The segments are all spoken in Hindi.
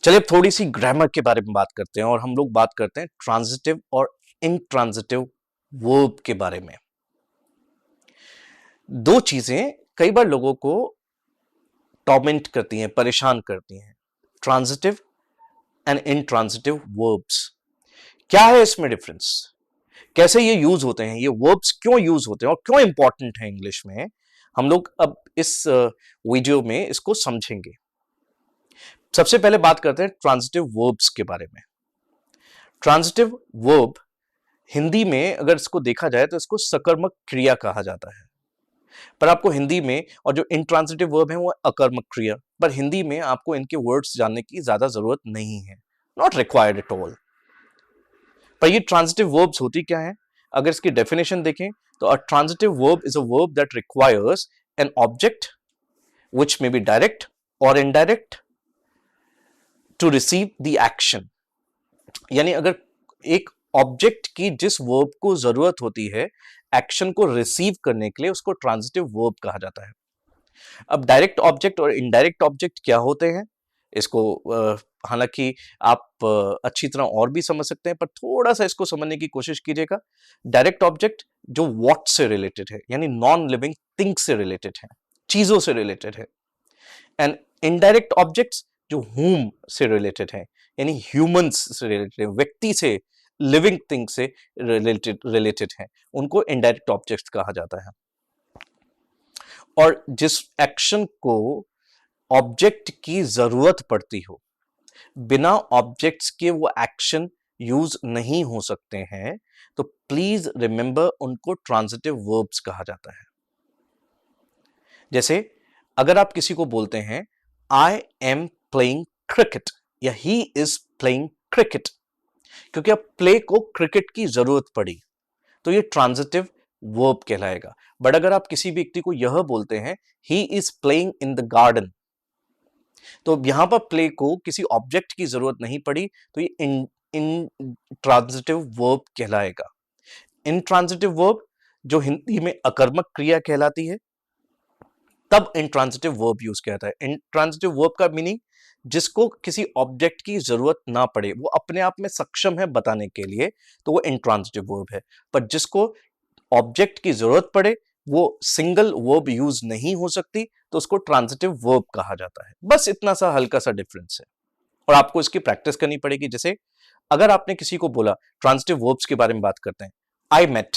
चलिए अब थोड़ी सी ग्रामर के बारे में बात करते हैं और हम लोग बात करते हैं ट्रांजिटिव और इंट्रांजिटिव वर्ब के बारे में। दो चीजें कई बार लोगों को टॉर्मेंट करती हैं, परेशान करती हैं, ट्रांजिटिव एंड इंट्रांजिटिव वर्ब्स। क्या है इसमें डिफरेंस, कैसे ये यूज होते हैं, ये वर्ब्स क्यों यूज होते हैं और क्यों इंपॉर्टेंट है इंग्लिश में, हम लोग अब इस वीडियो में इसको समझेंगे। सबसे पहले बात करते हैं ट्रांजिटिव वर्ब्स के बारे में। ट्रांजिटिव वर्ब हिंदी में अगर इसको देखा जाए तो इसको सकर्मक क्रिया कहा जाता है, पर आपको हिंदी में, और जो इंट्रांजिटिव वर्ब है वो अकर्मक क्रिया, पर हिंदी में आपको इनके वर्ड्स जानने की ज्यादा जरूरत नहीं है, नॉट रिक्वायर्ड एट ऑल। पर ये ट्रांजिटिव वर्ब्स होती क्या है, अगर इसकी डेफिनेशन देखें तो a transitive verb is a verb that requires an object which may be direct और indirect to receive the action. यानी अगर एक ऑब्जेक्ट की जिस वर्ब को जरूरत होती है एक्शन को रिसीव करने के लिए, उसको ट्रांजिटिव वर्ब कहा जाता है। अब डायरेक्ट ऑब्जेक्ट और इनडायरेक्ट ऑब्जेक्ट क्या होते हैं, इसको हालांकि आप अच्छी तरह और भी समझ सकते हैं, पर थोड़ा सा इसको समझने की कोशिश कीजिएगा। डायरेक्ट ऑब्जेक्ट जो व्हाट से रिलेटेड है, यानी नॉन लिविंग थिंग से रिलेटेड है, चीजों से रिलेटेड है। एंड इनडायरेक्ट ऑब्जेक्ट्स जो हुम से रिलेटेड है, यानी ह्यूमंस से रिलेटेड है, व्यक्ति से, लिविंग थिंग से रिलेटेड है, उनको इनडायरेक्ट ऑब्जेक्ट्स कहा जाता है। और जिस एक्शन को ऑब्जेक्ट की जरूरत पड़ती हो, बिना ऑब्जेक्ट्स के वो एक्शन यूज नहीं हो सकते हैं, तो प्लीज रिमेंबर उनको ट्रांजिटिव वर्ब्स कहा जाता है। जैसे अगर आप किसी को बोलते हैं आई एम प्लेइंग क्रिकेट या ही इज प्लेइंग क्रिकेट, क्योंकि अब प्ले को क्रिकेट की जरूरत पड़ी, तो ये ट्रांजिटिव वर्ब कहलाएगा। बट अगर आप किसी व्यक्ति को यह बोलते हैं he is playing in the garden, तो यहां पर प्ले को किसी ऑब्जेक्ट की जरूरत नहीं पड़ी, तो ये इन ट्रांजिटिव वर्ब कहलाएगा। इन ट्रांजिटिव वर्ब जो हिंदी में अकर्मक क्रिया कहलाती है, तब इंट्रांजिटिव वर्ब यूज किया जाता है। इंट्रांजिटिव वर्ब का मीनिंग जिसको किसी ऑब्जेक्ट की जरूरत ना पड़े, वो अपने आप में सक्षम है बताने के लिए, तो वो इंट्रांजिटिव वर्ब है। पर जिसको ऑब्जेक्ट की जरूरत पड़े, वो सिंगल वर्ब यूज नहीं हो सकती, तो उसको ट्रांजिटिव वर्ब कहा जाता है। बस इतना सा हल्का सा डिफरेंस है, और आपको इसकी प्रैक्टिस करनी पड़ेगी। जैसे अगर आपने किसी को बोला, ट्रांजिटिव वर्ब्स के बारे में बात करते हैं, आई मेट,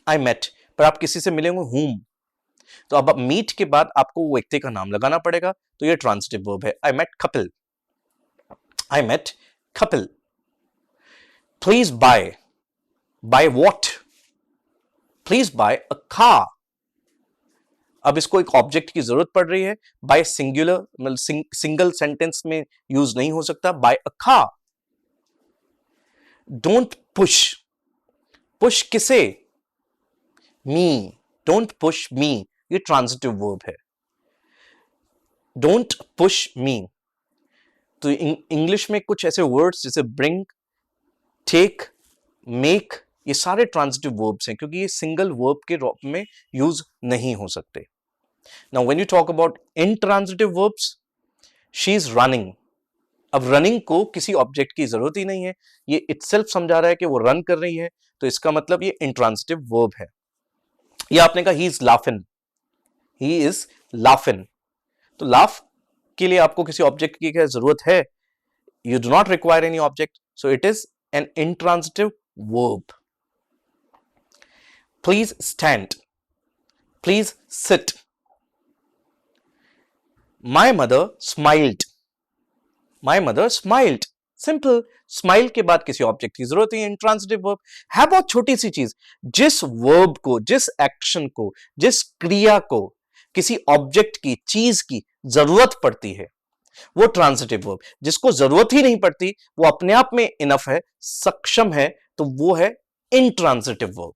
आई मेट, पर आप किसी से मिलेंगे हुम, तो अब मीट के बाद आपको वो व्यक्ति का नाम लगाना पड़ेगा, तो ये ट्रांजिटिव वर्ब है। I met Kapil, I met Kapil. Please buy, buy what, please buy a car. अब इसको एक ऑब्जेक्ट की जरूरत पड़ रही है, बाय सिंगुलर मतलब सिंगल सेंटेंस में यूज नहीं हो सकता, buy a car. Don't push, push किसे, मी, डोंट पुश मी, ये ट्रांजिटिव वर्ब है। Don't push me. तो इंग्लिश में कुछ ऐसे वर्ड्स जैसे ब्रिंग, टेक, मेक, ये सारे ट्रांजिटिव वर्ब्स हैं, क्योंकि ये सिंगल वर्ब के रूप में यूज नहीं हो सकते। Now when you talk about intransitive verbs, she is running. अब रनिंग को किसी ऑब्जेक्ट की जरूरत ही नहीं है, ये इटसेल्फ समझा रहा है कि वो रन कर रही है, तो इसका मतलब ये इंट्रांजिटिव वर्ब है। ये आपने कहा ही इज लाफिन, ही इज लाफिन, तो लाफ के लिए आपको किसी ऑब्जेक्ट की क्या जरूरत है? You do not require any object, so it is an intransitive verb. Please stand, please sit. My mother smiled, my mother smiled. Simple, smile के बाद किसी ऑब्जेक्ट की जरूरत है, इंट्रांजिटिव वर्ब है। बहुत छोटी सी चीज, जिस वर्ब को, जिस एक्शन को, जिस क्रिया को किसी ऑब्जेक्ट की, चीज की जरूरत पड़ती है, वो ट्रांजिटिव वर्ब। जिसको जरूरत ही नहीं पड़ती, वो अपने आप में इनफ है, सक्षम है, तो वो है intransitive verb.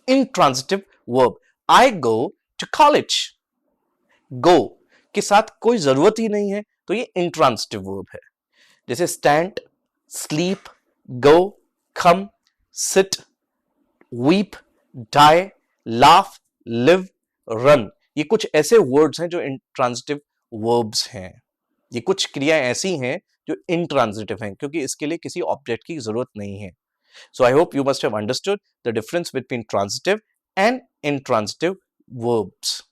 Intransitive verb, I go to college, go के साथ कोई जरूरत ही नहीं है, तो ये इंट्रांजिटिव वर्ब है। जैसे stand, sleep, go, come, sit, weep, die, laugh, live, run, ये कुछ ऐसे वर्ड्स हैं जो इंट्रांजिटिव वर्ब्स हैं। ये कुछ क्रियाएं ऐसी हैं जो इंट्रांजिटिव हैं, क्योंकि इसके लिए किसी ऑब्जेक्ट की जरूरत नहीं है. So I hope you must have understood the difference between transitive and intransitive verbs.